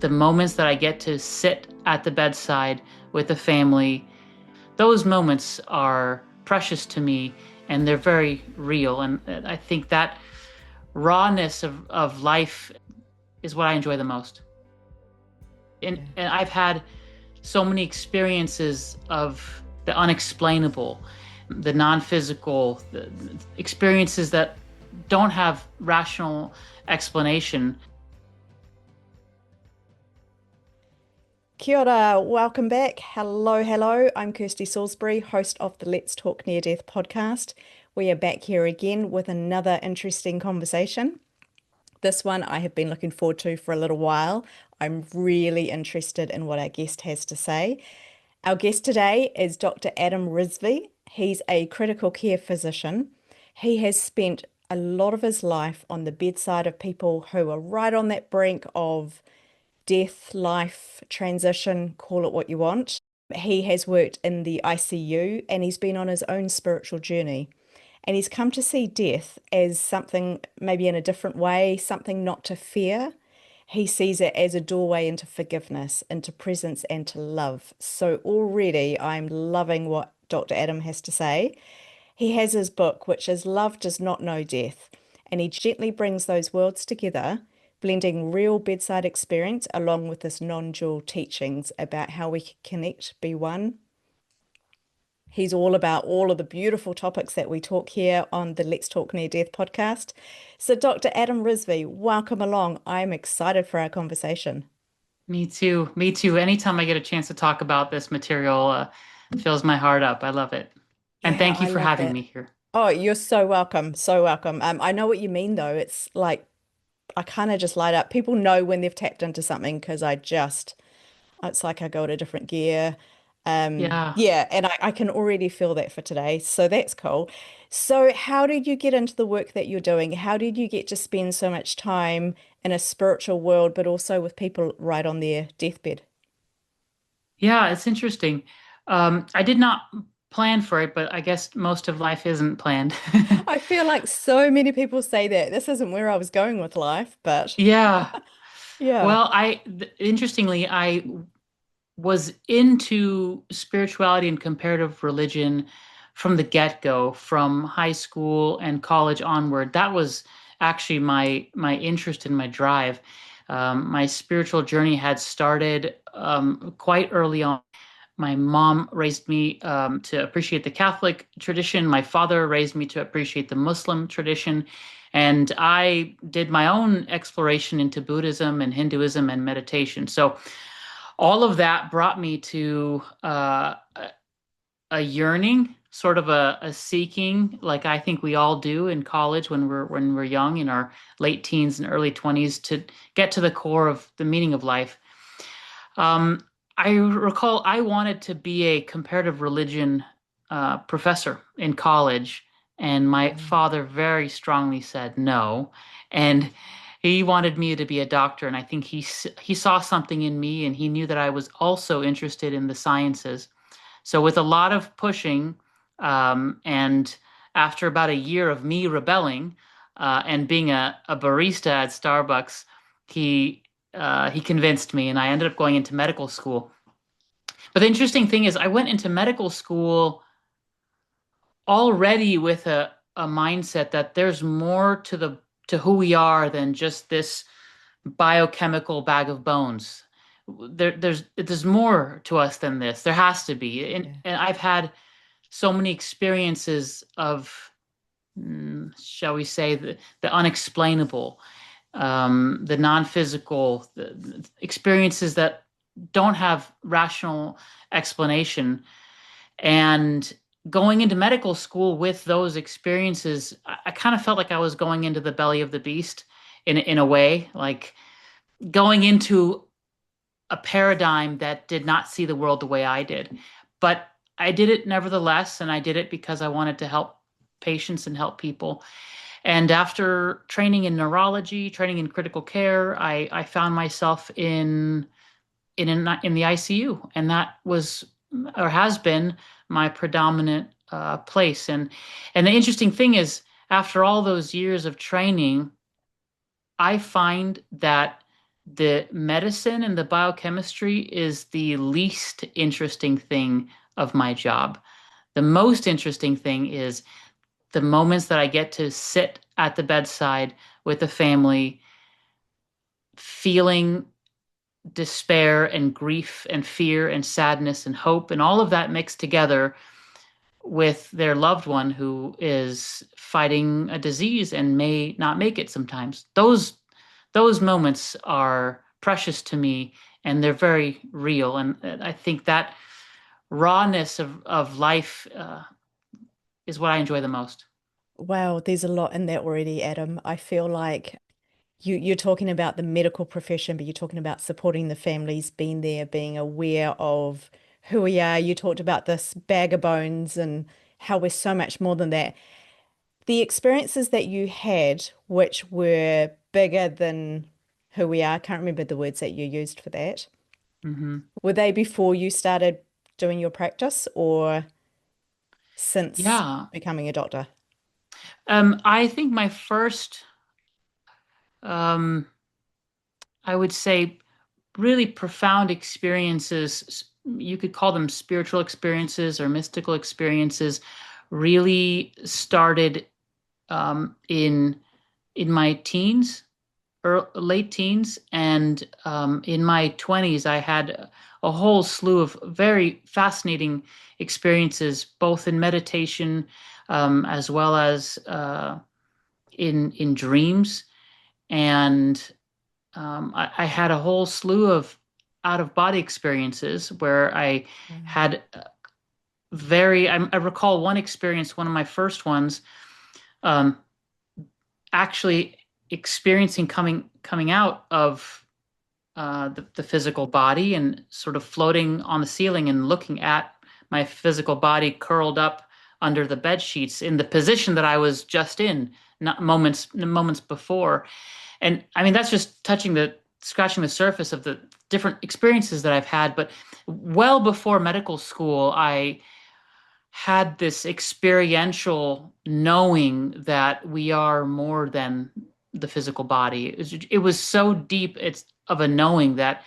The moments that I get to sit at the bedside with the family, those moments are precious to me and they're very real. And I think that rawness of life is what I enjoy the most. And I've had so many experiences of the unexplainable, the non-physical, the experiences that don't have rational explanation. Kia ora, welcome back. Hello, hello. I'm Kirsty Salisbury, host of the Let's Talk Near Death podcast. We are back here again with another interesting conversation. This one I have been looking forward to for a little while. I'm really interested in what our guest has to say. Our guest today is Dr. Adam Rizvi. He's a critical care physician. He has spent a lot of his life on the bedside of people who are right on that brink of death, life, transition, call it what you want. He has worked in the ICU and he's been on his own spiritual journey. And he's come to see death as something maybe in a different way, something not to fear. He sees it as a doorway into forgiveness, into presence, and to love. So already I'm loving what Dr. Adam has to say. He has his book, which is Love Does Not Know Death, and he gently brings those worlds together, blending real bedside experience along with this non-dual teachings about how we can connect, be one. He's all about all of the beautiful topics that we talk here on the Let's Talk Near Death podcast. So, Dr. Adam Rizvi, welcome along. I'm excited for our conversation. Me too. Me too. Anytime I get a chance to talk about this material, fills my heart up. I love it. And Yeah, thank you I for love having that. me here. Oh, you're so welcome. So welcome. I know what you mean, though. It's like I kind of just light up. People know when they've tapped into something because it's like I go at a different gear. Yeah. Yeah, and I can already feel that for today. So that's cool. So how did you get into the work that you're doing? How did you get to spend so much time in a spiritual world, but also with people right on their deathbed? Yeah, it's interesting. I did not plan for it, but I guess most of life isn't planned. I feel like so many people say that. This isn't where I was going with life, but Yeah. yeah. Well, interestingly, I was into spirituality and comparative religion from the get-go, from high school and college onward. That was actually my interest and my drive. My spiritual journey had started quite early on. My mom raised me to appreciate the Catholic tradition. My father raised me to appreciate the Muslim tradition. And I did my own exploration into Buddhism and Hinduism and meditation. So all of that brought me to a yearning, sort of a seeking, like I think we all do in college when we're young, in our late teens and early 20s, to get to the core of the meaning of life. Um, I recall I wanted to be a comparative religion professor in college, and my father very strongly said no. And he wanted me to be a doctor, and I think he saw something in me, and he knew that I was also interested in the sciences. So with a lot of pushing, and after about a year of me rebelling and being a barista at Starbucks, he convinced me, and I ended up going into medical school. But the interesting thing is, I went into medical school already with a mindset that there's more to who we are than just this biochemical bag of bones. There's more to us than this. There has to be. And, Yeah. and I've had so many experiences of, shall we say, the unexplainable, the non-physical, the experiences that don't have rational explanation. And going into medical school with those experiences, I kind of felt like I was going into the belly of the beast in a way, like going into a paradigm that did not see the world the way I did. But I did it nevertheless, and I did it because I wanted to help patients and help people. And after training in neurology, training in critical care, I found myself in the ICU, and that was or has been my predominant place. And the interesting thing is, after all those years of training, I find that the medicine and the biochemistry is the least interesting thing of my job. The most interesting thing is the moments that I get to sit at the bedside with the family, feeling despair and grief and fear and sadness and hope and all of that mixed together with their loved one who is fighting a disease and may not make it sometimes. Those moments are precious to me and they're very real. And I think that rawness of life is what I enjoy the most. Wow, there's a lot in that already, Adam. I feel like you're talking about the medical profession, but you're talking about supporting the families, being there, being aware of who we are. You talked about this bag of bones and how we're so much more than that. The experiences that you had, which were bigger than who we are, I can't remember the words that you used for that. Hmm. Were they before you started doing your practice or since Yeah. becoming a doctor? I think my first, um, I would say, really profound experiences, you could call them spiritual experiences or mystical experiences, really started in my teens, late teens, and in my 20s, I had a whole slew of very fascinating experiences, both in meditation as well as in dreams. And I had a whole slew of out of body experiences where I Mm. had I recall one experience, one of my first ones, um, actually experiencing coming out of the physical body and sort of floating on the ceiling and looking at my physical body curled up under the bed sheets in the position that I was just in, not moments before. And I mean, that's just scratching the surface of the different experiences that I've had. But well before medical school, I had this experiential knowing that we are more than the physical body. It was so deep, it's of a knowing that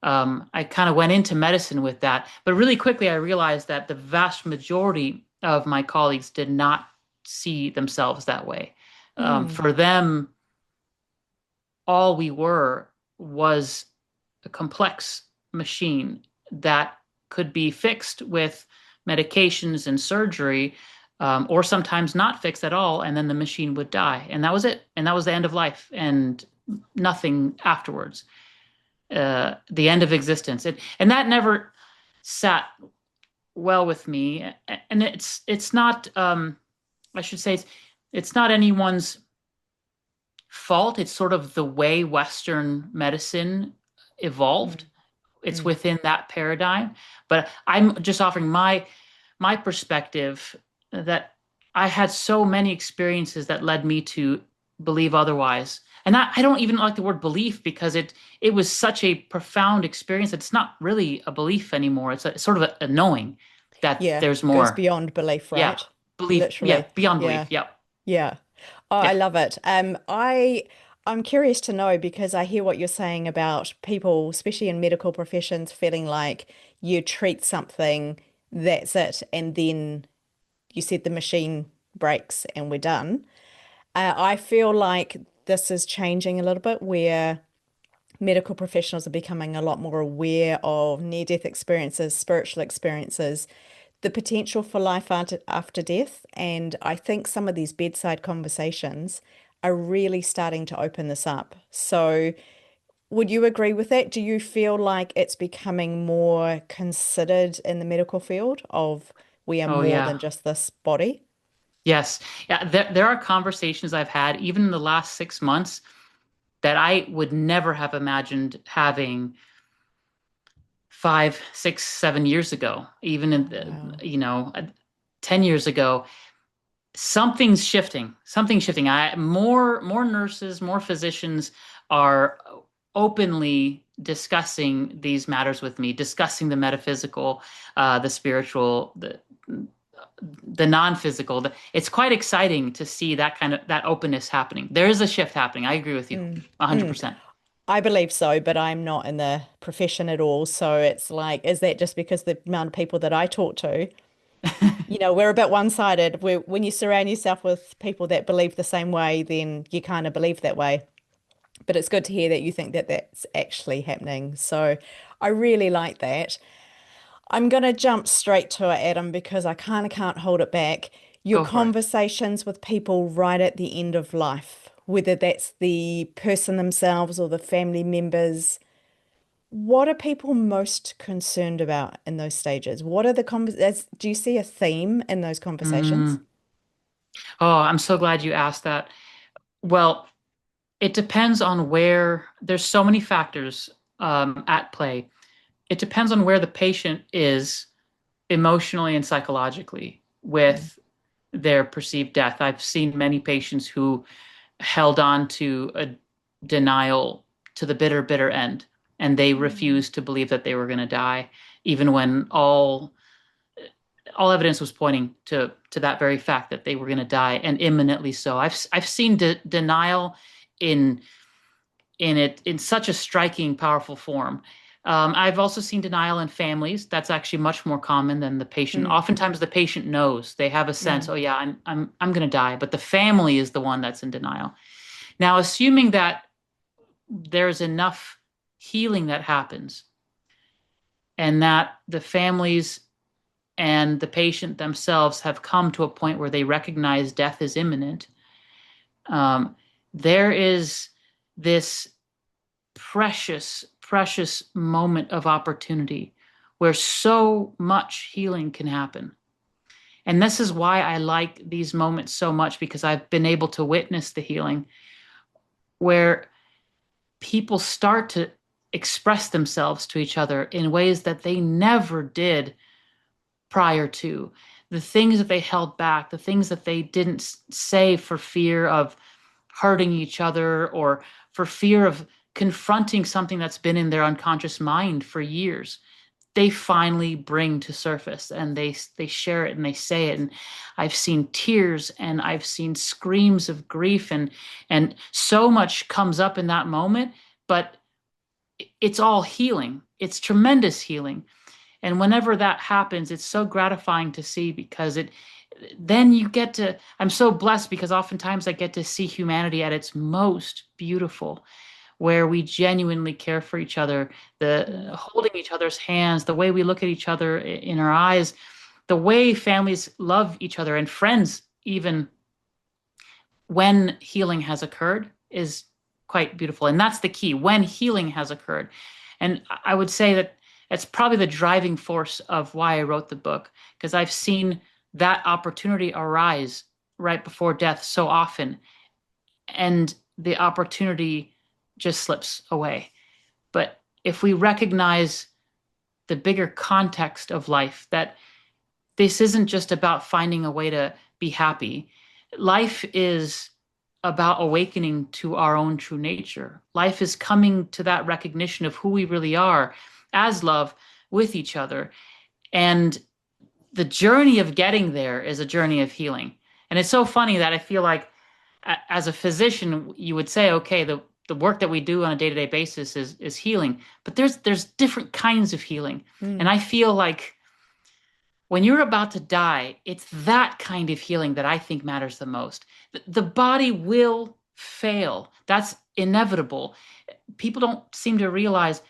I kind of went into medicine with that. But really quickly, I realized that the vast majority of my colleagues did not see themselves that way. Mm. For them, all we were was a complex machine that could be fixed with medications and surgery, or sometimes not fixed at all, and then the machine would die. And that was it. And that was the end of life and nothing afterwards, the end of existence. And that never sat well with me. And it's not, I should say, it's not anyone's fault. It's sort of the way Western medicine evolved. Mm. It's Mm. within that paradigm. But I'm just offering my perspective that I had so many experiences that led me to believe otherwise. And I don't even like the word belief because it was such a profound experience. It's not really a belief anymore. It's sort of a knowing that Yeah, there's goes more. beyond belief, Yeah, right? belief. Yeah, Literally. beyond belief. Yeah. Yep. Yeah. Oh, I Yeah. love it. I'm curious to know because I hear what you're saying about people, especially in medical professions, feeling like you treat something, that's it, and then you said the machine breaks and we're done. I feel like this is changing a little bit where medical professionals are becoming a lot more aware of near-death experiences, spiritual experiences, the potential for life after death. And I think some of these bedside conversations are really starting to open this up. So, would you agree with that? Do you feel like it's becoming more considered in the medical field of we are Oh more yeah. than just this body? Yes. Yeah. There are conversations I've had even in the last 6 months that I would never have imagined having 5, 6, 7 years ago, even in Oh, wow. 10 years ago. Something's shifting. More nurses, more physicians are openly discussing these matters with me, discussing the metaphysical, the spiritual, the non-physical. It's quite exciting to see that openness happening. There is a shift happening. I agree with you Mm, mm. 100%. I believe so, but I'm not in the profession at all. So it's like, is that just because the amount of people that I talk to, we're a bit one-sided. When you surround yourself with people that believe the same way, then you kind of believe that way. But it's good to hear that you think that that's actually happening. So I really like that. I'm going to jump straight to it, Adam, because I kind of can't hold it back. Your Go for it. conversations with people right at the end of life, whether that's the person themselves or the family members, what are people most concerned about in those stages? What are the do you see a theme in those conversations? Mm. Oh, I'm so glad you asked that. Well, it depends on where, there's so many factors at play. It depends on where the patient is emotionally and psychologically Mm, with their perceived death. I've seen many patients who held on to a denial to the bitter, bitter end, and they mm, refused to believe that they were going to die, even when all evidence was pointing to that very fact that they were going to die, and imminently so. I've seen denial in in such a striking, powerful form. I've also seen denial in families. That's actually much more common than the patient. mm, Oftentimes, the patient knows they have a sense, mm, oh yeah, I'm going to die, but the family is the one that's in denial. Now, assuming that there's enough healing that happens, and that the families and the patient themselves have come to a point where they recognize death is imminent, um, there is this precious, precious moment of opportunity where so much healing can happen. And this is why I like these moments so much, because I've been able to witness the healing where people start to express themselves to each other in ways that they never did prior to. The things that they held back, the things that they didn't say for fear of hurting each other, or for fear of confronting something that's been in their unconscious mind for years, they finally bring to surface, and they share it and they say it. And I've seen tears, and I've seen screams of grief, and so much comes up in that moment, but it's all healing. It's tremendous healing. And whenever that happens, it's so gratifying to see, because it then you get to, I'm so blessed because oftentimes I get to see humanity at its most beautiful, where we genuinely care for each other, the mm, holding each other's hands, the way we look at each other in our eyes, the way families love each other, and friends, even when healing has occurred, is quite beautiful. And that's the key, when healing has occurred. And I would say that it's probably the driving force of why I wrote the book, because I've seen that opportunity arise right before death so often, and the opportunity just slips away. But if we recognize the bigger context of life, that this isn't just about finding a way to be happy. Life is about awakening to our own true nature. Life is coming to that recognition of who we really are as love with each other. And the journey of getting there is a journey of healing. And it's so funny that I feel like, as a physician, you would say, okay, the work that we do on a day-to-day basis is healing, but there's different kinds of healing. And mm, I feel like when you're about to die, it's that kind of healing that I think matters the most. The body will fail. That's inevitable. People don't seem to realize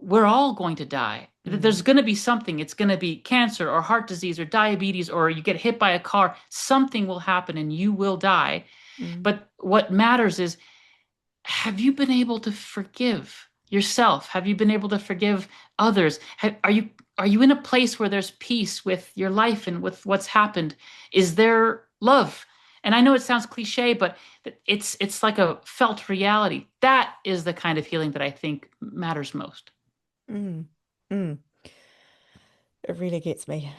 we're all going to die. mm, There's going to be something. It's going to be cancer or heart disease or diabetes, or you get hit by a car. Something will happen and you will die. mm, But what matters is, have you been able to forgive yourself? Have you been able to forgive others? Are you in a place where there's peace with your life and with what's happened? Is there love? And I know it sounds cliche, but it's like a felt reality. That is the kind of healing that I think matters most. mm, mm. It really gets me.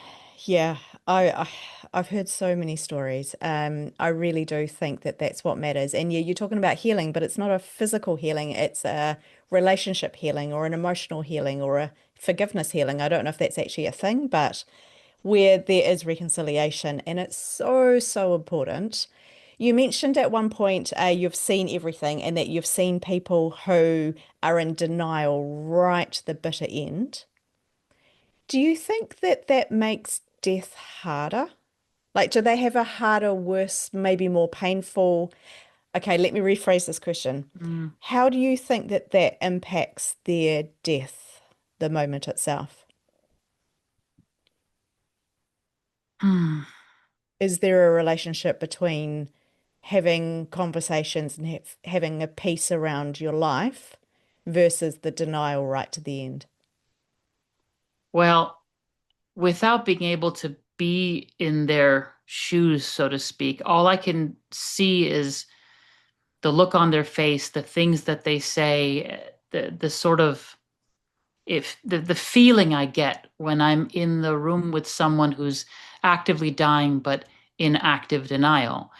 Yeah, I I've heard so many stories. I really do think that that's what matters. And yeah, you're talking about healing, but it's not a physical healing. It's a relationship healing or an emotional healing or a forgiveness healing. I don't know if that's actually a thing, but where there is reconciliation, and it's so, so important. You mentioned at one point you've seen everything and that you've seen people who are in denial right to the bitter end. Do you think that that makes death harder? Like, do they have a harder, worse, maybe more painful? Okay, let me rephrase this question. Mm. How do you think that that impacts their death, the moment itself? Hmm. Is there a relationship between having conversations and having a peace around your life versus the denial right to the end? Well, without being able to be in their shoes, so to speak, all I can see is the look on their face, the things that they say, the sort of if the feeling I get when I'm in the room with someone who's actively dying but in active denial.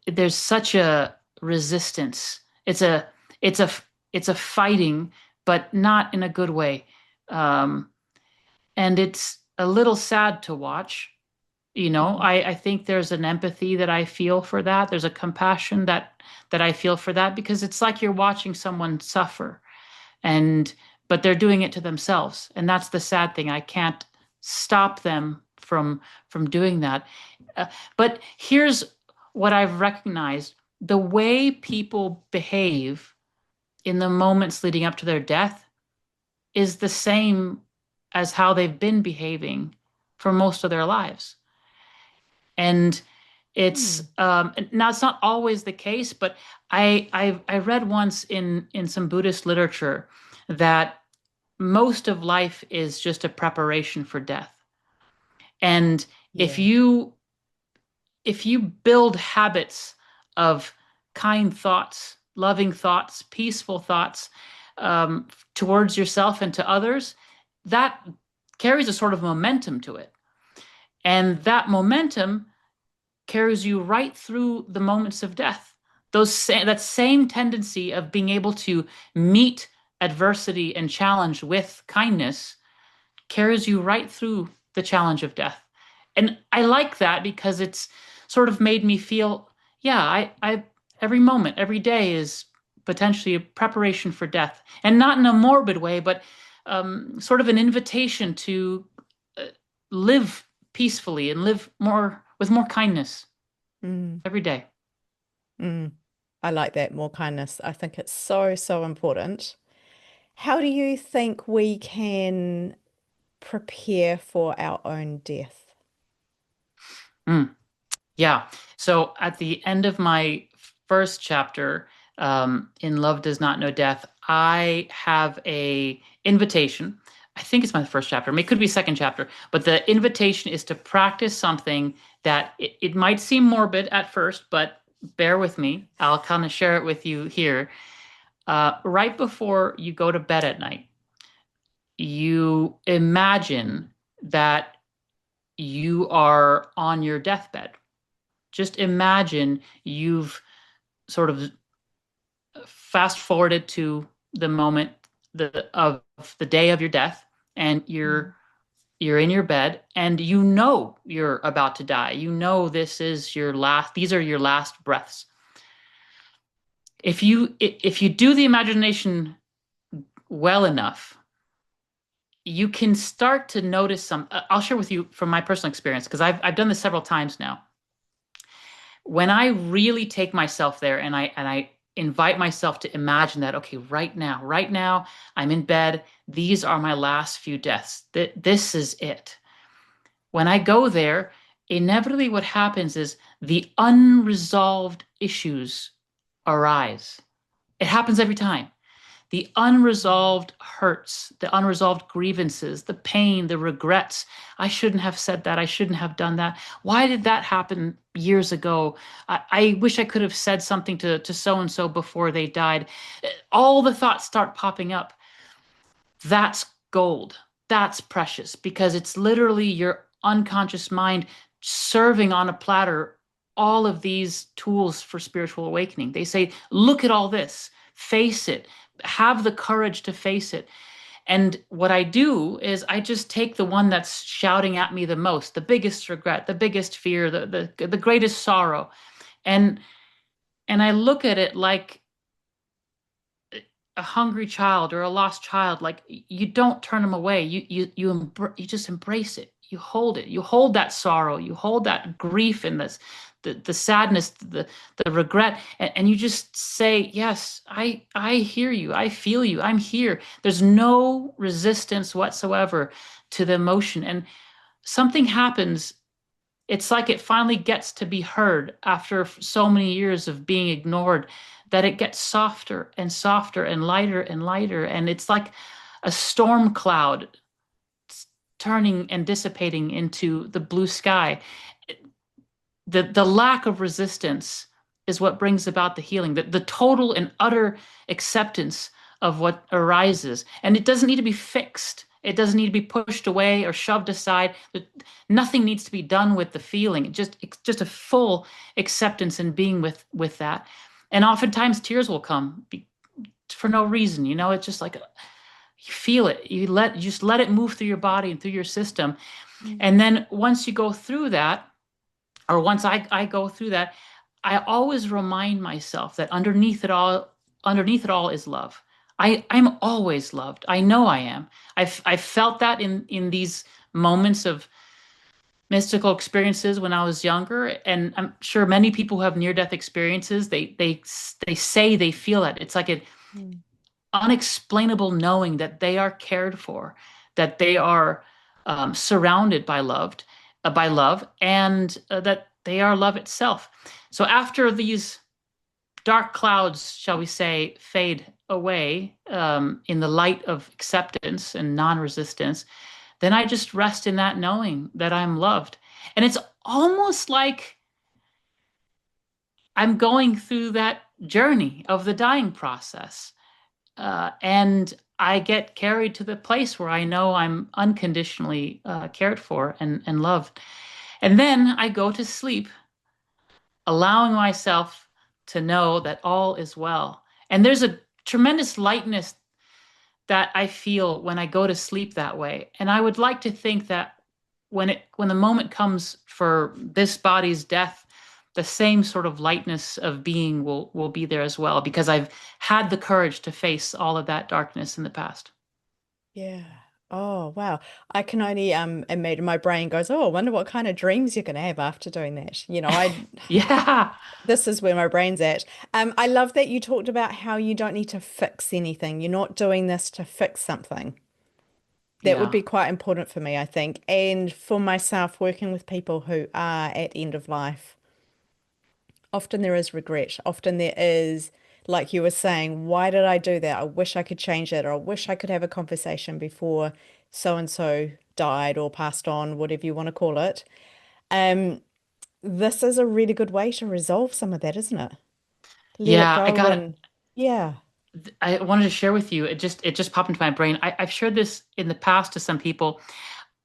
There's such a resistance. It's a it's a fighting, but not in a good way. Um, and it's a little sad to watch. I think there's an empathy that I feel for that. There's a compassion that I feel for that because it's like you're watching someone suffer and but they're doing it to themselves. And that's the sad thing. I can't stop them from doing that. But here's what I've recognized. The way people behave in the moments leading up to their death is the same as how they've been behaving for most of their lives. And it's Hmm. now it's not always the case, but I read once in some Buddhist literature that most of life is just a preparation for death. And if Yeah. you if you build habits of kind thoughts, loving thoughts, peaceful thoughts towards yourself and to others, that carries a sort of momentum to it. And that momentum carries you right through the moments of death. That same tendency of being able to meet adversity and challenge with kindness carries you right through the challenge of death. And I like that because it's sort of made me feel, yeah, I every moment, every day is potentially a preparation for death, and not in a morbid way, but sort of an invitation to uh, live peacefully and live more with more kindness Mm, every day. mm. I like that, more kindness. I think it's so, so important. How do you think we can prepare for our own death? Mm. Yeah. So at the end of my first chapter, in Love Does Not Know Death, I have a invitation. I think it's my first chapter. It could be second chapter, but the invitation is to practice something that it might seem morbid at first, but bear with me. I'll kind of share it with you here. Right before you go to bed at night, you imagine that you are on your deathbed. Just imagine you've sort of fast forwarded to the moment of the day of your death, and Mm. you're in your bed and you know you're about to die. You know these are your last breaths. If you do the imagination well enough, you can start to notice some. I'll share with you from my personal experience because I've done this several times now. When I really take myself there and I invite myself to imagine that, okay, right now, I'm in bed. These are my last few deaths. This is it. When I go there, inevitably what happens is the unresolved issues arise. It happens every time. The unresolved hurts, the unresolved grievances, the pain, the regrets. I shouldn't have said that. I shouldn't have done that. Why did that happen years ago? I wish I could have said something to so and so before they died. All the thoughts start popping up. That's gold. That's precious because it's literally your unconscious mind serving on a platter all of these tools for spiritual awakening. They say, look at all this, face it, have the courage to face it. And what I do is I just take the one that's shouting at me the most, the biggest regret, the biggest fear, the greatest sorrow, and I look at it like a hungry child or a lost child. Like you don't turn them away. You just embrace it. You hold it. You hold that sorrow. You hold that grief and this the sadness, the regret, and you just say, yes, I hear you. I feel you. I'm here. There's no resistance whatsoever to the emotion. And something happens. It's like it finally gets to be heard after so many years of being ignored, that it gets softer and softer and lighter and lighter. And it's like a storm cloud turning and dissipating into the blue sky. The lack of resistance is what brings about the healing, the total and utter acceptance of what arises. And it doesn't need to be fixed. It doesn't need to be pushed away or shoved aside. Nothing needs to be done with the feeling. It's just a full acceptance and being with that. And oftentimes tears will come for no reason. It's just like you feel it. You just let it move through your body and through your system. Mm. And then once you go through that, or once I go through that, I always remind myself that underneath it all is love. I'm always loved. I know I am. I've felt that in these moments of mystical experiences when I was younger, and I'm sure many people who have near-death experiences, they say they feel that. It's like an Mm. unexplainable knowing that they are cared for, that they are surrounded by love, and that they are love itself. So after these dark clouds, shall we say, fade away in the light of acceptance and non-resistance, then I just rest in that knowing that I'm loved. And it's almost like I'm going through that journey of the dying process. And I get carried to the place where I know I'm unconditionally cared for and loved. And then I go to sleep, allowing myself to know that all is well. And there's a tremendous lightness that I feel when I go to sleep that way. And I would like to think that when the moment comes for this body's death, the same sort of lightness of being will be there as well, because I've had the courage to face all of that darkness in the past. Yeah. Oh, wow. I can only imagine. My brain goes, oh, I wonder what kind of dreams you're going to have after doing that. Yeah. This is where my brain's at. I love that you talked about how you don't need to fix anything. You're not doing this to fix something. That would Yeah. be quite important for me, I think. And for myself, working with people who are at end of life, often there is regret. Often there is, like you were saying, why did I do that? I wish I could change it, or I wish I could have a conversation before so and so died or passed on, whatever you want to call it. Um, this is a really good way to resolve some of that, isn't it? Let it Yeah, I go got it. and yeah, I wanted to share with you. It just popped into my brain. I've shared this in the past to some people,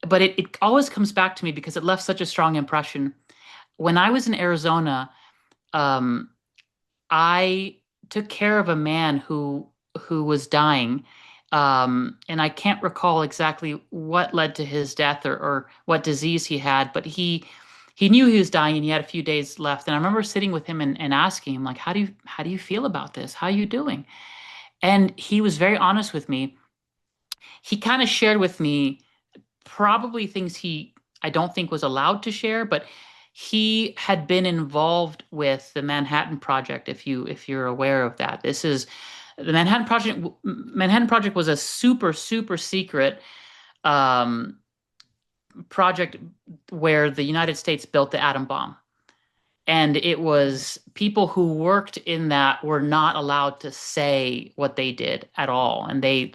but it always comes back to me because it left such a strong impression. When I was in Arizona, um, I took care of a man who was dying, and I can't recall exactly what led to his death or what disease he had, but he knew he was dying and he had a few days left. And I remember sitting with him and asking him, like, how do you feel about this? How are you doing? And he was very honest with me. He kind of shared with me probably things he I don't think was allowed to share, but he had been involved with the Manhattan Project. If you're aware of that, this is the Manhattan Project. Manhattan Project was a super secret um, project where the United States built the atom bomb. And it was people who worked in that were not allowed to say what they did at all. And they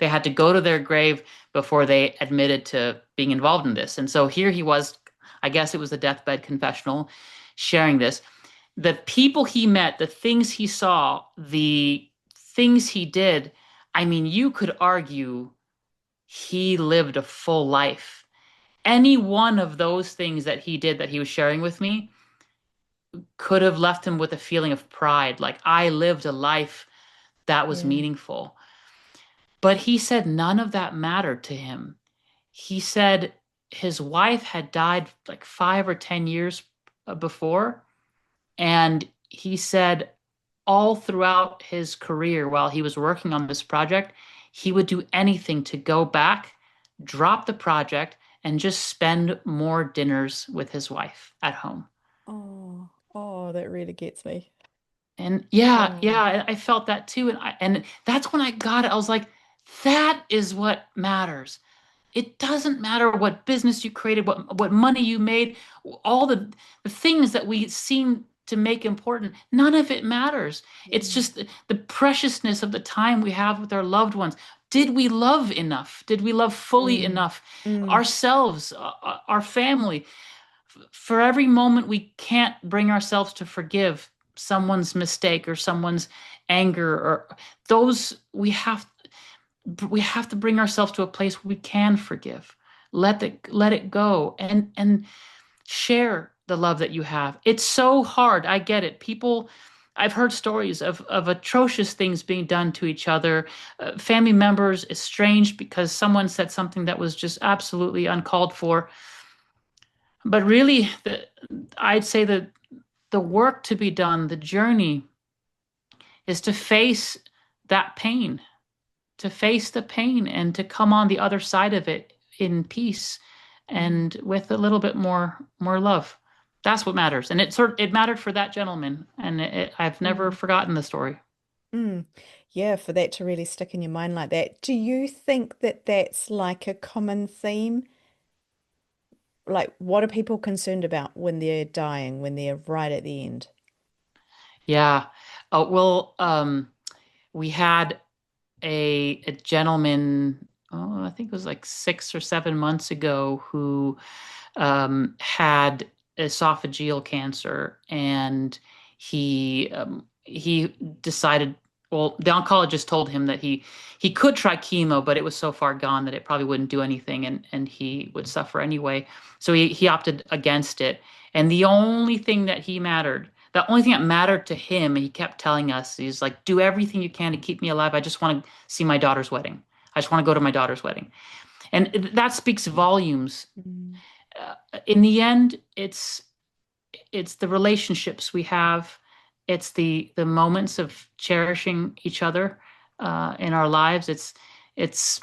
had to go to their grave before they admitted to being involved in this. And so here he was, I guess it was a deathbed confessional, sharing this. The people he met, the things he saw, the things he did, I mean, you could argue he lived a full life. Any one of those things that he did that he was sharing with me could have left him with a feeling of pride, like I lived a life that was yeah, meaningful. But he said none of that mattered to him. He said his wife had died like 5 or 10 years before. And he said all throughout his career, while he was working on this project, he would do anything to go back, drop the project, and just spend more dinners with his wife at home. Oh, oh, that really gets me. And yeah, Oh, yeah, I felt that too. And that's when I got it. I was like, that is what matters. It doesn't matter what business you created, what money you made, all the things that we seem to make important. None of it matters. It's mm, just the preciousness of the time we have with our loved ones. Did we love enough? Did we love fully mm, enough mm, ourselves, our family? For every moment we can't bring ourselves to forgive someone's mistake or someone's anger, or those we have to bring ourselves to a place where we can forgive, let it go, and share the love that you have. It's so hard. I get it. People, I've heard stories of atrocious things being done to each other, family members estranged because someone said something that was just absolutely uncalled for. But really, I'd say that the work to be done, the journey, is to face that pain, to face the pain and to come on the other side of it in peace mm, and with a little bit more love. That's what matters. And it mattered for that gentleman, and I've never mm, forgotten the story. mm. Yeah, for that to really stick in your mind like that. Do you think that that's like a common theme? Like, what are people concerned about when they're dying, when they're right at the end? Yeah. Well, we had a gentleman, oh, I think it was like 6 or 7 months ago, who had esophageal cancer, and he decided. Well, the oncologist told him that he could try chemo, but it was so far gone that it probably wouldn't do anything, and he would suffer anyway. So he opted against it. And the only thing that mattered to him, he kept telling us, he's like, do everything you can to keep me alive. I just want to see my daughter's wedding. I just want to go to my daughter's wedding. And that speaks volumes. Mm. In the end, it's the relationships we have. It's the moments of cherishing each other in our lives. It's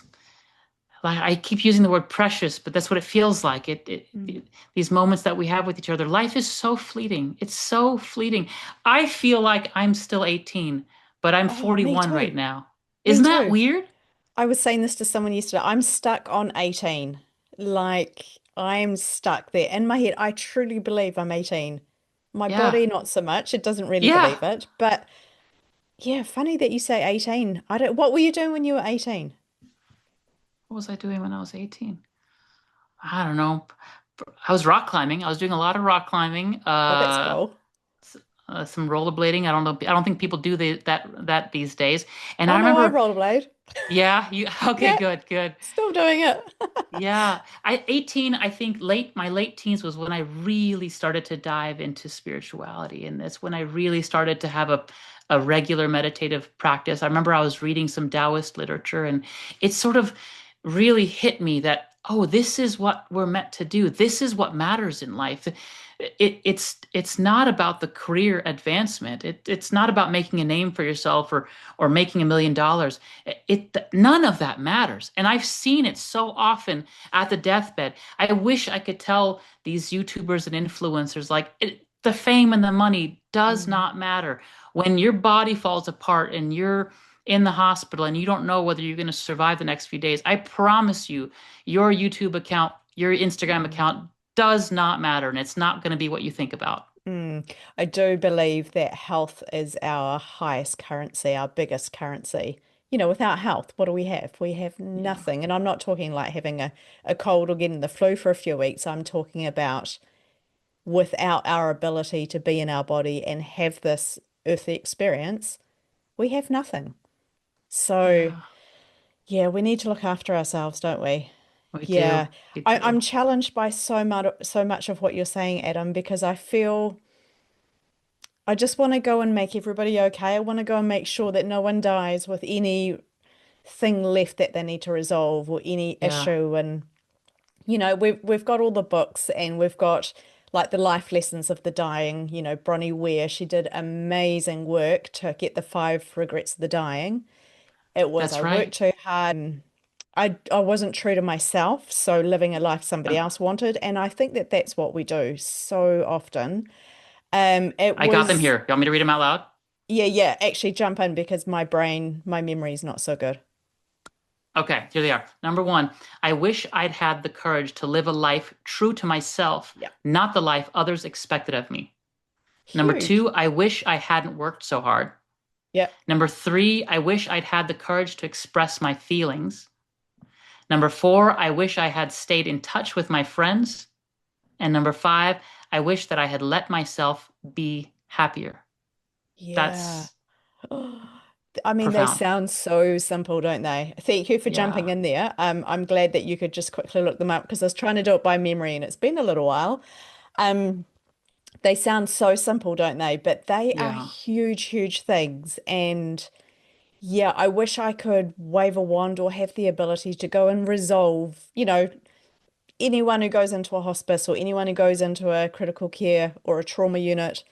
like I keep using the word precious, but that's what it feels like. Mm. These moments that we have with each other. Life is so fleeting. It's so fleeting. I feel like I'm still 18, but I'm Oh, me 41 too. right now. Me Isn't that too. weird? I was saying this to someone yesterday. I'm stuck on 18. Like, I'm stuck there in my head. I truly believe I'm 18. My Yeah. body, not so much. It doesn't really Yeah. believe it. But yeah, funny that you say 18. I don't, what were you doing when you were 18? What was I doing when I was 18? I don't know. I was rock climbing. I was doing a lot of rock climbing. Oh, that's cool. Some rollerblading. I don't know. I don't think people do that these days. And Oh I no, I remember, rollerblade. yeah, you okay, Yeah, good, good. still doing it. Yeah. 18, I think my late teens was when I really started to dive into spirituality. And that's when I really started to have a regular meditative practice. I remember I was reading some Taoist literature, and it sort of really hit me that, oh, this is what we're meant to do. This is what matters in life. It's not about the career advancement. It's not about making a name for yourself or making $1 million. None of that matters. And I've seen it so often at the deathbed. I wish I could tell these YouTubers and influencers, like, the fame and the money does Mm, not matter. When your body falls apart and you're in the hospital and you don't know whether you're going to survive the next few days, I promise you, your YouTube account, your Instagram mm, account does not matter, and it's not going to be what you think about. mm. I do believe that health is our highest currency, our biggest currency. You know, without health, what do we have? We have Yeah. nothing. And I'm not talking like having a cold or getting the flu for a few weeks. I'm talking about without our ability to be in our body and have this earthly experience, we have nothing. So, Yeah, yeah, we need to look after ourselves, don't we? we do. Yeah. We I'm do. challenged by so much of what you're saying, Adam, because I feel I just want to go and make everybody okay. I want to go and make sure that no one dies with any thing left that they need to resolve or any Yeah, issue. And we've got all the books, and we've got like the life lessons of the dying. Bronnie Ware, she did amazing work to get the 5 regrets of the dying. It was, I that's worked right. too hard. I wasn't true to myself, so living a life somebody else wanted. And I think that that's what we do so often. It I got them was, here. You want me to read them out loud? yeah, yeah, actually jump in because my memory is not so good. Okay, here they are. Number one, I wish I'd had the courage to live a life true to myself, Yeah. not the life others expected of me. Number Huge. two, I wish I hadn't worked so hard. Yeah. Number three, I wish I'd had the courage to express my feelings. Number four, I wish I had stayed in touch with my friends. And number five, I wish that I had let myself be happier. Yeah. That's I mean, they profound. sound so simple, don't they? Thank you for jumping Yeah. in there. I'm glad that you could just quickly look them up because I was trying to do it by memory and it's been a little while. Um, they sound so simple, don't they? But they are Yeah. huge, huge things. And yeah, I wish I could wave a wand or have the ability to go and resolve, anyone who goes into a hospice or anyone who goes into a critical care or a trauma unit,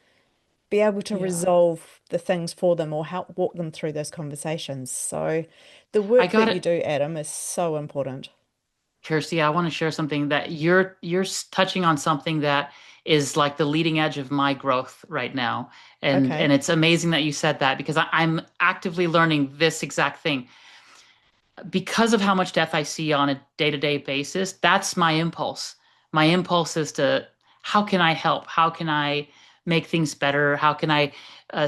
be able to Yeah. resolve the things for them or help walk them through those conversations. So the I work got that you it. do, Adam, is so important. Kirsty, I want to share something that you're touching on something that is like the leading edge of my growth right now. And Okay. it's amazing that you said that because I'm actively learning this exact thing. Because of how much death I see on a day-to-day basis, that's my impulse. My impulse is to, how can I help? How can I make things better? How can I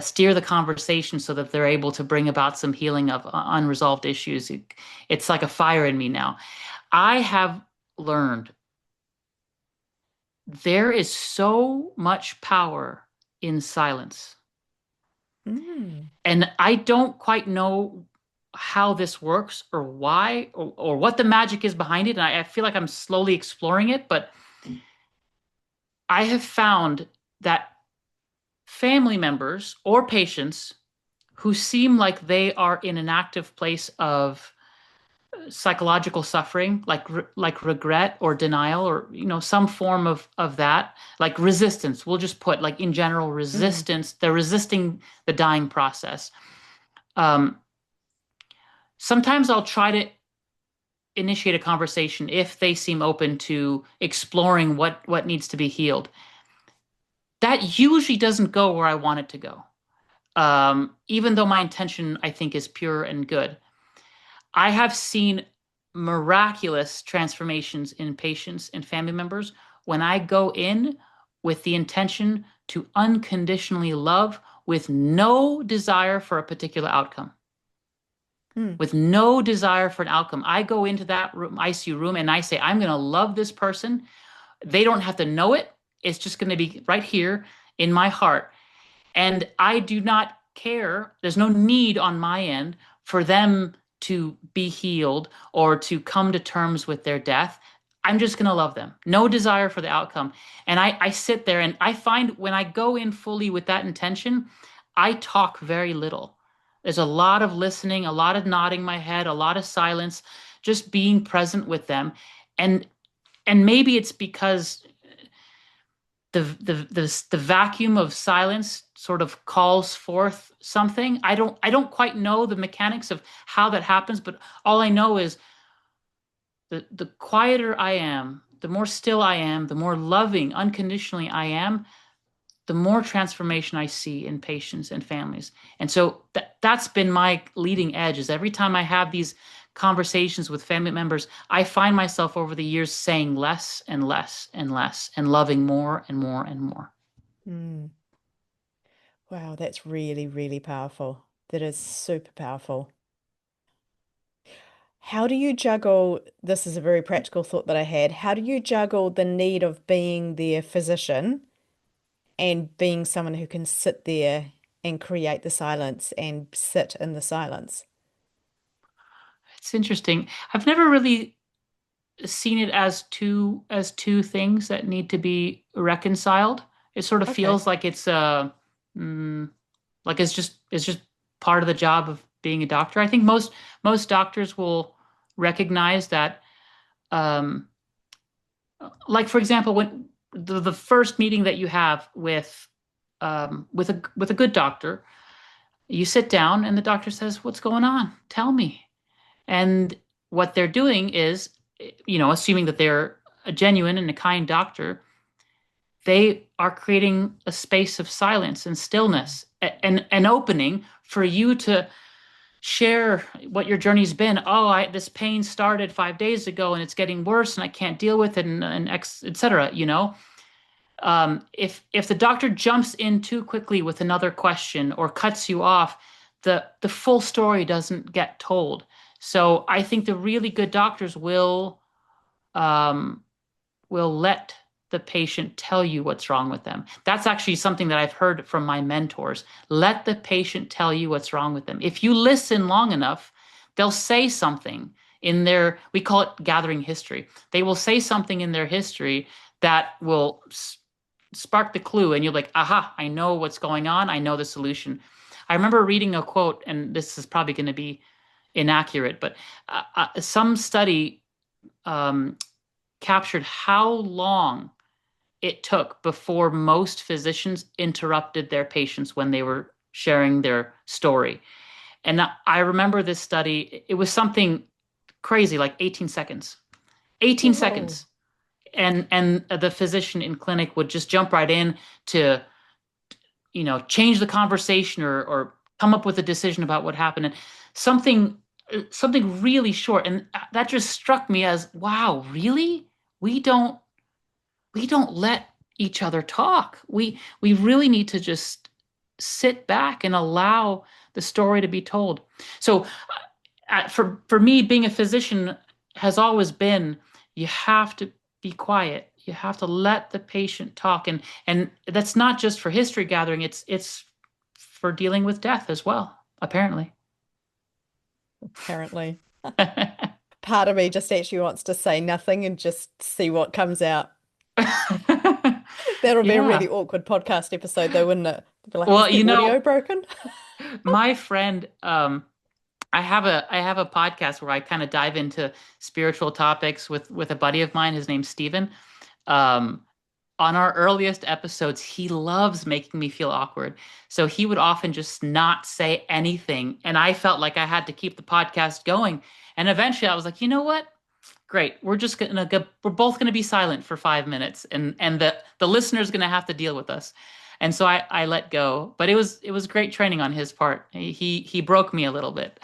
steer the conversation so that they're able to bring about some healing of unresolved issues? It's like a fire in me now. I have learned there is so much power in silence. Mm. And I don't quite know how this works or why or what the magic is behind it. And I feel like I'm slowly exploring it, but I have found that family members or patients who seem like they are in an active place of psychological suffering, like regret or denial, or some form of that, like resistance. We'll just put like in general Mm. resistance. They're resisting the dying process. Um, Sometimes I'll try to initiate a conversation if they seem open to exploring what needs to be healed. That usually doesn't go where I want it to go. Even though my intention, I think, is pure and good. I have seen miraculous transformations in patients and family members when I go in with the intention to unconditionally love with no desire for a particular outcome. Mm. With no desire for an outcome. I go into that room, ICU room, and I say, I'm going to love this person. They don't have to know it. It's just going to be right here in my heart. And I do not care. There's no need on my end for them to be healed or to come to terms with their death. I'm just going to love them. No desire for the outcome. And I sit there and I find when I go in fully with that intention, I talk very little. There's a lot of listening, a lot of nodding my head, a lot of silence, just being present with them. And and maybe it's because the vacuum of silence sort of calls forth something. I don't quite know the mechanics of how that happens, but all I know is the quieter I am, the more still I am, the more loving unconditionally I am, the more transformation I see in patients and families. And so that's been my leading edge is every time I have these conversations with family members, I find myself over the years saying less and less and less and loving more and more and more. Mm. Wow, that's really, really powerful. That is super powerful. How do you juggle, this is a very practical thought that I had. How do you juggle the need of being their physician and being someone who can sit there and create the silence and sit in the silence? It's interesting. I've never really seen it as two things that need to be reconciled. It sort of Okay. feels like mm, like it's just part of the job being a doctor. I think most doctors will recognize that, um, like for example, when the first meeting that you have with a good doctor, you sit down and the doctor says, "What's going on? Tell me." And what they're doing is, assuming that they're a genuine and a kind doctor, they are creating a space of silence and stillness, and an opening for you to share what your journey's been. Oh, this pain started 5 days ago and it's getting worse and I can't deal with it, and et cetera, if the doctor jumps in too quickly with another question or cuts you off, the full story doesn't get told. So I think the really good doctors um, will let the patient tell you what's wrong with them. That's actually something that I've heard from my mentors. Let the patient tell you what's wrong with them. If you listen long enough, they'll say something in their, we call it gathering history. They will say something in their history that will spark the clue, and you're like, aha, I know what's going on. I know the solution. I remember reading a quote, and this is probably going to be inaccurate, but some study um, captured how long it took before most physicians interrupted their patients when they were sharing their story. And I remember this study, it was something crazy, like 18 seconds. 18 Whoa. seconds. And the physician in clinic would just jump right in to, change the conversation or come up with a decision about what happened. And something really short. And that just struck me as, wow, really? We don't let each other talk. We really need to just sit back and allow the story to be told. So for me, being a physician has always been, you have to be quiet. You have to let the patient talk, and that's not just for history gathering. It's for dealing with death as well, apparently. Apparently. Part of me just actually wants to say nothing and just see what comes out. That'll be a really Yeah. awkward podcast episode, though, wouldn't it? Be like, is Well, the audio broken? my friend, I have a podcast where I kind of dive into spiritual topics with a buddy of mine. His name's Steven. Um, on our earliest episodes, he loves making me feel awkward. So he would often just not say anything, and I felt like I had to keep the podcast going. And eventually, I was like, you know what? Great. We're both gonna be silent for 5 minutes, and the listener's gonna have to deal with us. And so I let go. But it was great training on his part. He broke me a little bit.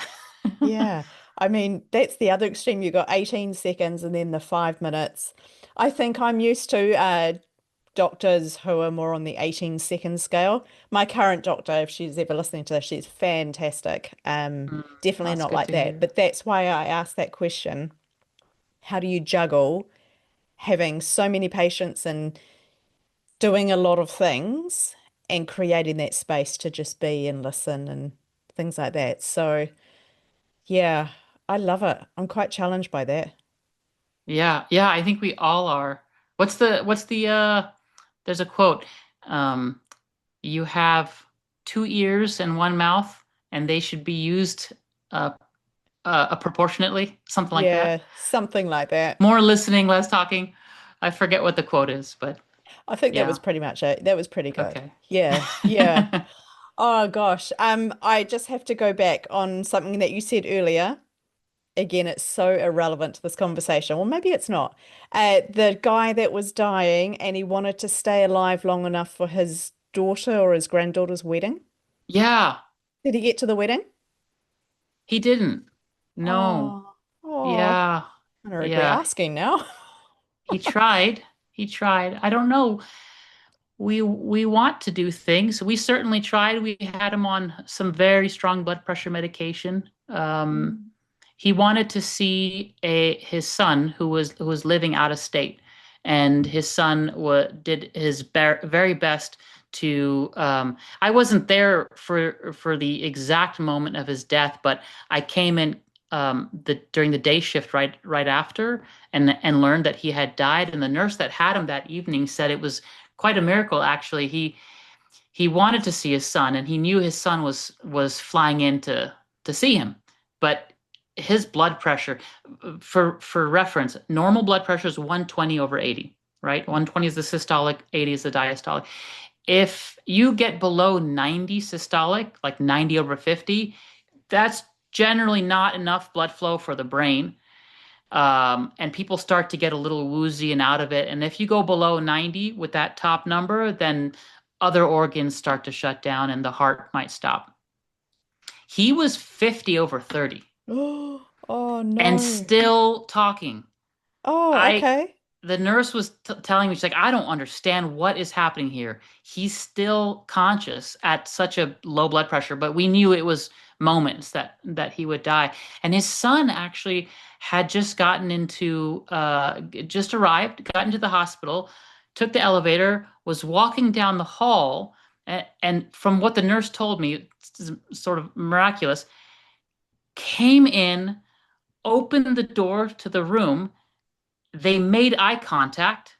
Yeah. I mean, that's the other extreme. You got 18 seconds and then the 5 minutes. I think I'm used to doctors who are more on the 18-second scale. My current doctor, if she's ever listening to this, she's fantastic. Mm, Definitely that's not good like to that. hear. But that's why I asked that question. How do you juggle having so many patients and doing a lot of things and creating that space to just be and listen and things like that? So, yeah, I love it. I'm quite challenged by that. Yeah, yeah, I think we all are. What's the there's a quote. Um, you have two ears and one mouth, and they should be used uh, proportionately, something like that. Yeah, something like that. More listening, less talking. I forget what the quote is, but I think that yeah. was pretty much it. That was pretty good. Okay. Yeah, yeah. Oh gosh. I just have to go back on something that you said earlier. Again, it's so irrelevant to this conversation. Well, maybe it's not. The guy that was dying and he wanted to stay alive long enough for his daughter or his granddaughter's wedding. Yeah, Did he get to the wedding? he didn't. No. Oh, oh, Yeah. I regret Yeah. asking now. He tried. He tried. I don't know. We want to do things. We certainly tried. We had him on some very strong blood pressure medication. Mm. He wanted to see a his son who was living out of state, and his son did his very best to. I wasn't there for the exact moment of his death, but I came in during the day shift right after, and learned that he had died. And the nurse that had him that evening said it was quite a miracle, actually. He wanted to see his son, and he knew his son was flying in to to see him. But his blood pressure, for reference, normal blood pressure is 120 over 80, right? Yeah. 120 is the systolic, 80 is the diastolic. If you get below 90 systolic, like 90 over 50, that's generally not enough blood flow for the brain. And people start to get a little woozy and out of it. And if you go below 90 with that top number, then other organs start to shut down and the heart might stop. He was 50 over 30 Oh and no. still talking. Oh, I okay. the nurse was telling me, she's like, I don't understand what is happening here. He's still conscious at such a low blood pressure, but we knew it was moments that he would die. And his son actually had just arrived, got into the hospital, took the elevator, was walking down the hall, and from what the nurse told me, it's sort of miraculous, came in, opened the door to the room. They made eye contact,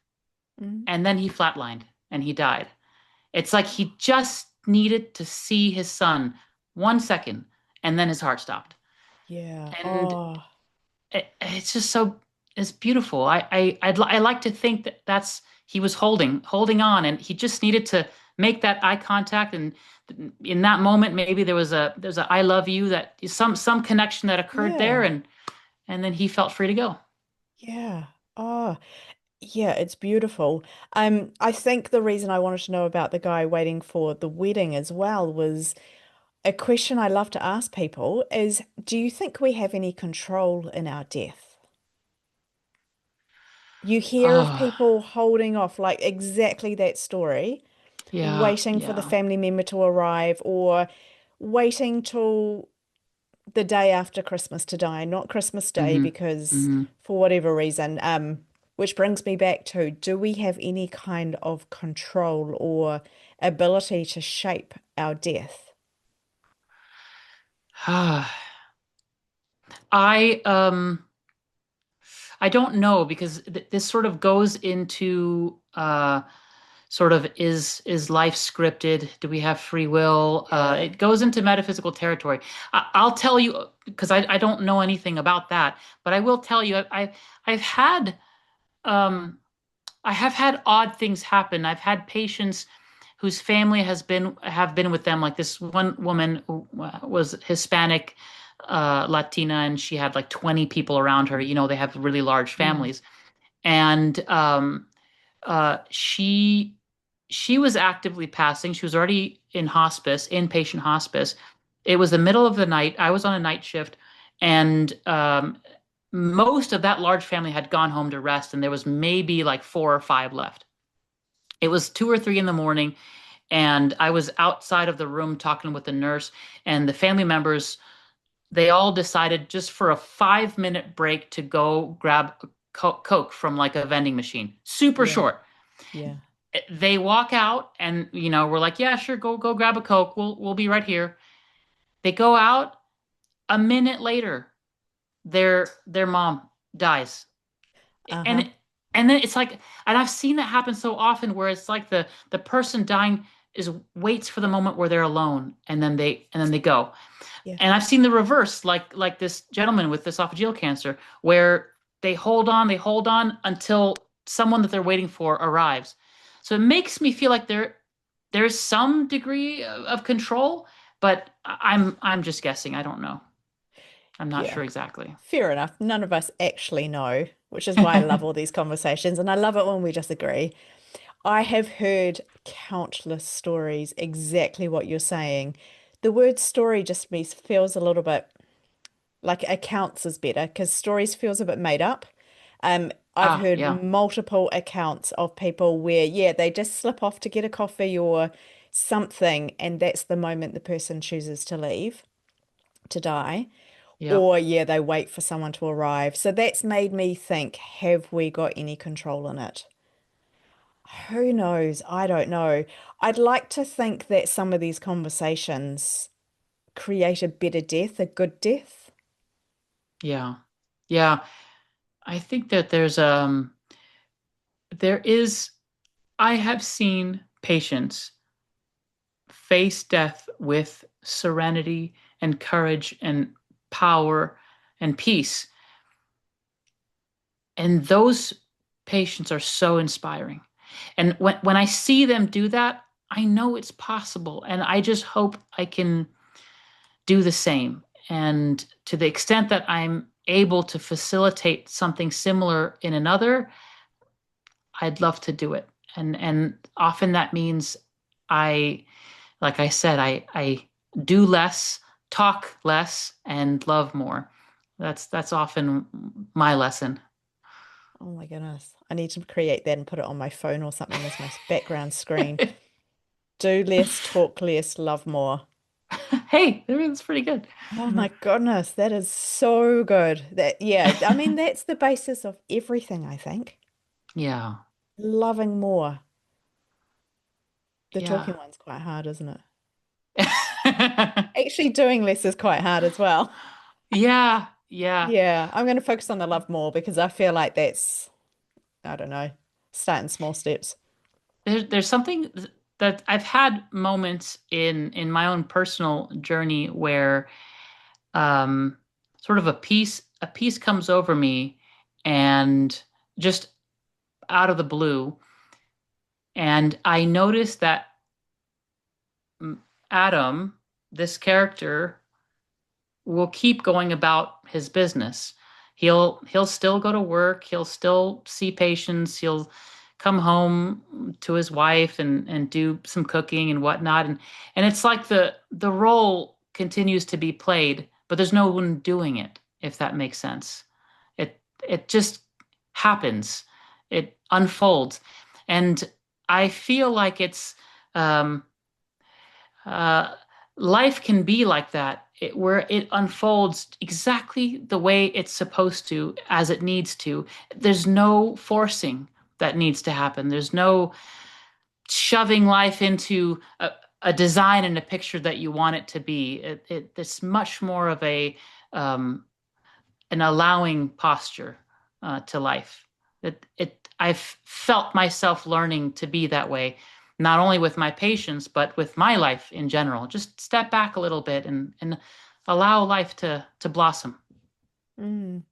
Mm. and then he flatlined and he died. It's like he just needed to see his son 1 second, and then his heart stopped. Yeah. And Oh, it's just so it's beautiful. I like to think that that's he was holding on, and he just needed to make that eye contact. And in that moment, maybe there's a I love you, that some connection that occurred there, yeah. and then he felt free to go. Yeah. Oh, yeah, it's beautiful. I think the reason I wanted to know about the guy waiting for the wedding as well was a question I love to ask people is, do you think we have any control in our death? You hear of Oh, people holding off, like exactly that story, yeah, waiting for the yeah. family member to arrive or waiting till the day after Christmas to die, not Christmas Day, Hmm. because Hmm. for whatever reason, which brings me back to, do we have any kind of control or ability to shape our death? I I don't know, because this sort of goes into sort of is life scripted? Do we have free will? Yeah. It goes into metaphysical territory. I'll tell you, because I don't know anything about that, but I will tell you I've had um, I have had odd things happen. I've had patients whose family have been with them. Like this one woman who was Hispanic, Latina, and she had like 20 people around her. You know, they have really large Mm. families, and she was actively passing. She was already in hospice, inpatient hospice. It was the middle of the night. I was on a night shift, and most of that large family had gone home to rest, and there was maybe like four or five left. It was 2 or 3 in the morning, and I was outside of the room talking with the nurse, and the family members, they all decided just for a 5 minute break to go grab a Coke from like a vending machine. Super Yeah. short. Yeah. They walk out, and we're like, yeah, sure, go grab a Coke. We'll be right here. They go out. A minute later, their mom dies. Uh-huh. And then it's like, and I've seen that happen so often, where it's like the person dying is waits for the moment where they're alone, and then they go. Yeah. And I've seen the reverse, like this gentleman with this esophageal cancer, where they hold on until someone that they're waiting for arrives. So it makes me feel like there's some degree of control, but I'm just guessing. I don't know. I'm not Yeah. sure exactly. Fair enough. None of us actually know, which is why I love all these conversations. And I love it when we disagree. I have heard countless stories, exactly what you're saying. The word story just me feels a little bit like accounts is better because stories feels a bit made up. I've Ah, heard yeah, multiple accounts of people where, yeah, they just slip off to get a coffee or something, and that's the moment the person chooses to leave, to die. yeah, Or, yeah, they wait for someone to arrive. So that's made me think, have we got any control in it? Who knows? I don't know. I'd like to think that some of these conversations create a better death, a good death. yeah, yeah. I think that there is I have seen patients face death with serenity and courage and power and peace. And those patients are so inspiring. And when I see them do that, I know it's possible. And I just hope I can do the same. And to the extent that I'm able to facilitate something similar in another, I'd love to do it. And often that means I, like I said, I do less, talk less, and love more. That's often my lesson. Oh my goodness. I need to create that and put it on my phone or something as my background screen. Do less, talk less, love more. Hey, that's pretty good. Oh my goodness, that is so good. That, yeah, I mean, that's the basis of everything, I think. Yeah, Loving more. The talking yeah. one's quite hard, isn't it? Actually, doing less is quite hard as well. Yeah, yeah. Yeah, I'm going to focus on the love more because I feel like that's, I don't know, starting small steps. There's something that I've had moments in my own personal journey where um sort of a peace comes over me and just out of the blue, and I notice that Adam, this character, will keep going about his business. He'll still go to work, he'll still see patients, he'll come home to his wife and do some cooking and whatnot. And it's like the role continues to be played, but there's no one doing it, if that makes sense. It just happens. It unfolds. And I feel like it's um uh, life can be like that, where it unfolds exactly the way it's supposed to, as it needs to. There's no forcing that needs to happen. There's no shoving life into a design and a picture that you want it to be. It's much more of um, an allowing posture to life. I've felt myself learning to be that way, not only with my patients, but with my life in general. Just step back a little bit and allow life to blossom. Mm,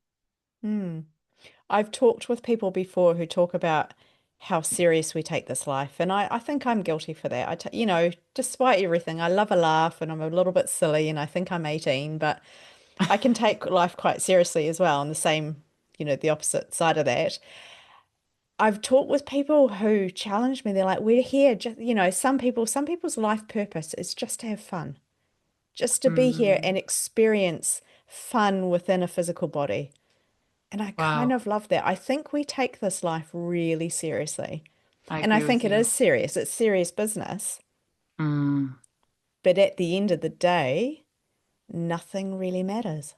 mm. I've talked with people before who talk about how serious we take this life. And I think I'm guilty for that. Despite everything, I love a laugh and I'm a little bit silly and I think I'm 18, but I can take life quite seriously as well. And the same, the opposite side of that. I've talked with people who challenge me. They're like, we're here, just, some people's life purpose is just to have fun, just to be here Mm, and experience fun within a physical body. And I kind wow, of love that. I think we take this life really seriously. I And I agree think with it you. is serious. It's serious business. Mm, But at the end of the day, nothing really matters.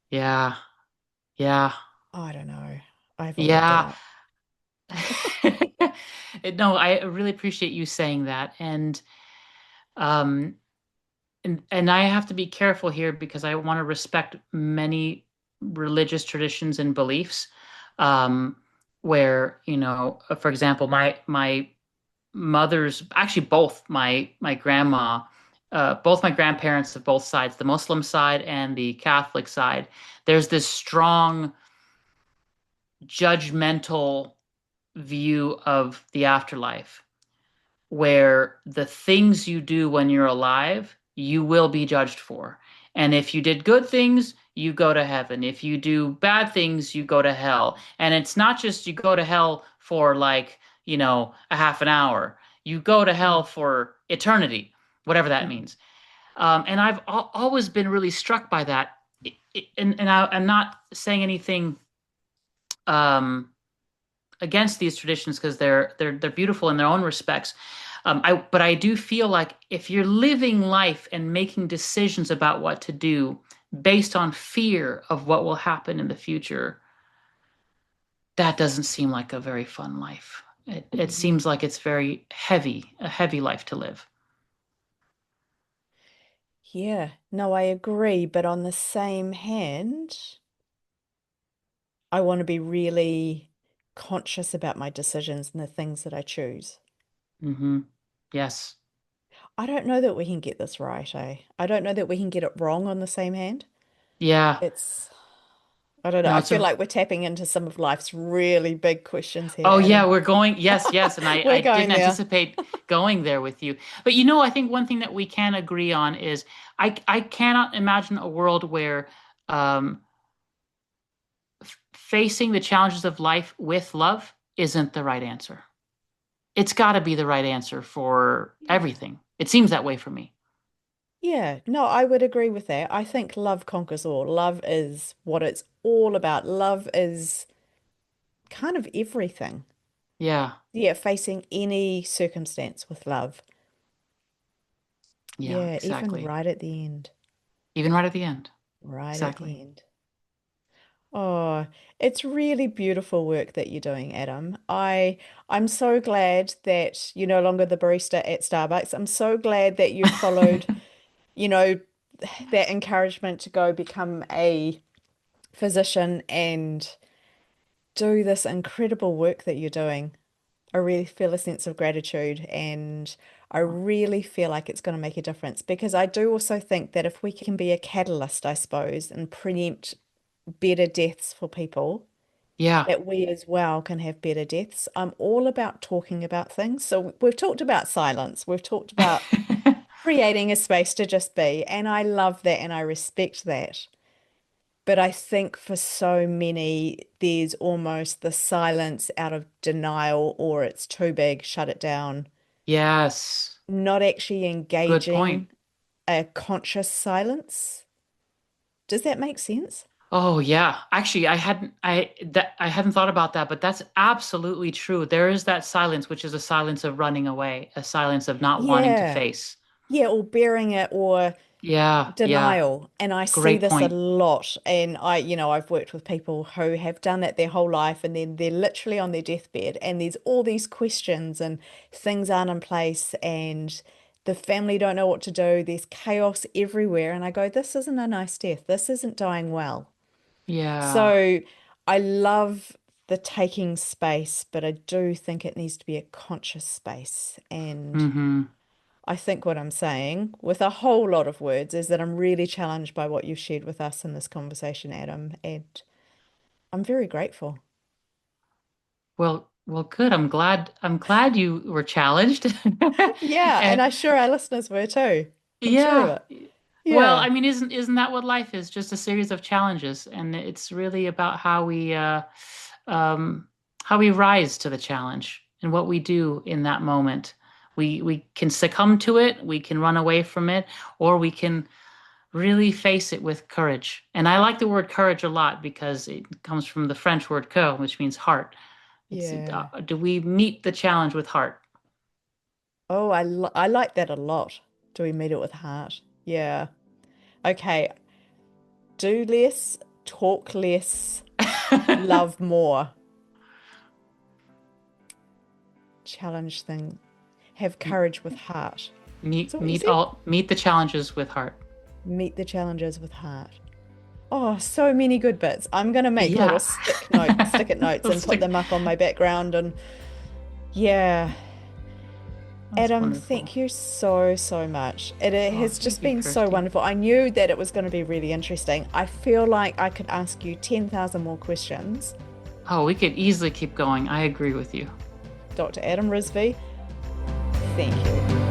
yeah, yeah, I don't know. I haven't worked it yeah. out. No, I really appreciate you saying that. Um, and I have to be careful here because I want to respect many religious traditions and beliefs. Um, where, for example, my mother's actually both my grandma, both my grandparents of both sides, the Muslim side and the Catholic side, there's this strong judgmental view of the afterlife where the things you do when you're alive, you will be judged for. And if you did good things, you go to heaven. If you do bad things, you go to hell. And it's not just you go to hell for like, a half an hour. You go to hell Mm, for eternity, whatever that mm, means. And I've always been really struck by that. I'm not saying anything um, against these traditions because they're beautiful in their own respects. But I do feel like if you're living life and making decisions about what to do based on fear of what will happen in the future, that doesn't seem like a very fun life. It mhm. seems like it's very heavy, a heavy life to live. Yeah, no, I agree. But on the same hand, I want to be really conscious about my decisions and the things that I choose. Hmm. Yes. I don't know that we can get this right, eh? I don't know that we can get it wrong on the same hand. Yeah. It's, I don't know. No, I it's feel a like we're tapping into some of life's really big questions here, Oh yeah, Adam. we're going. Yes, yes, and I We're didn't going there. anticipate going there with you. But I think one thing that we can agree on is I cannot imagine a world where um facing the challenges of life with love isn't the right answer. It's got to be the right answer for Yeah. everything. It seems that way for me. Yeah, no, I would agree with that. I think love conquers all. Love is what it's all about. Love is kind of everything. Yeah. Yeah, facing any circumstance with love. Yeah, Yeah, even exactly. right at the end. Even right at the end. Right at Exactly. the end. Oh, it's really beautiful work that you're doing, Adam. I'm so glad that you're no longer the barista at Starbucks. I'm so glad that you followed, you know, that encouragement to go become a physician and do this incredible work that you're doing. I really feel a sense of gratitude and I really feel like it's going to make a difference because I do also think that if we can be a catalyst, I suppose, and preempt better deaths for people, Yeah. that we as well can have better deaths. I'm all about talking about things. So we've talked about silence, we've talked about creating a space to just be, and I love that and I respect that. But I think for so many, there's almost the silence out of denial or it's too big, shut it down, Yes. not actually Good point. engaging a conscious silence. Does that make sense? Oh yeah. Actually, I hadn't thought about that, but that's absolutely true. There is that silence, which is a silence of running away, a silence of not wanting to Yeah. face. Yeah, or bearing it or Yeah, yeah. denial. And I see Great this a point. lot. And I've worked with people who have done that their whole life and then they're literally on their deathbed and there's all these questions and things aren't in place and the family don't know what to do. There's chaos everywhere. And I go, this isn't a nice death. This isn't dying well. Yeah. So I love the taking space, but I do think it needs to be a conscious space. And Mm-hmm. I think what I'm saying with a whole lot of words is that I'm really challenged by what you've shared with us in this conversation, Adam, and I'm very grateful. Well, good. I'm glad you were challenged. Yeah, and And I'm sure our listeners were too. I'm sure of yeah. it. Well, Yeah, I mean, isn't that what life is? Just a series of challenges, and it's really about um, how we rise to the challenge and what we do in that moment. We can succumb to it, we can run away from it, or we can really face it with courage. And I like the word courage a lot because it comes from the French word cœur, which means heart. yeah. Do we meet the challenge with heart? Oh, I like that a lot. Do we meet it with heart? Yeah. Okay. Do less, talk less, love more. Challenge thing. Have courage with heart. Is that what you said? Meet the challenges with heart. Meet the challenges with heart. Oh, so many good bits. I'm gonna make little Yeah. stick-it notes and Let's put stick. them up on my background and yeah. That's Adam, wonderful. thank you so, so much. It Oh, has just thank you, been so Kirsty. wonderful. I knew that it was going to be really interesting. I feel like I could ask you 10,000 more questions. Oh, we could easily keep going. I agree with you. Dr. Adam Rizvi, thank you.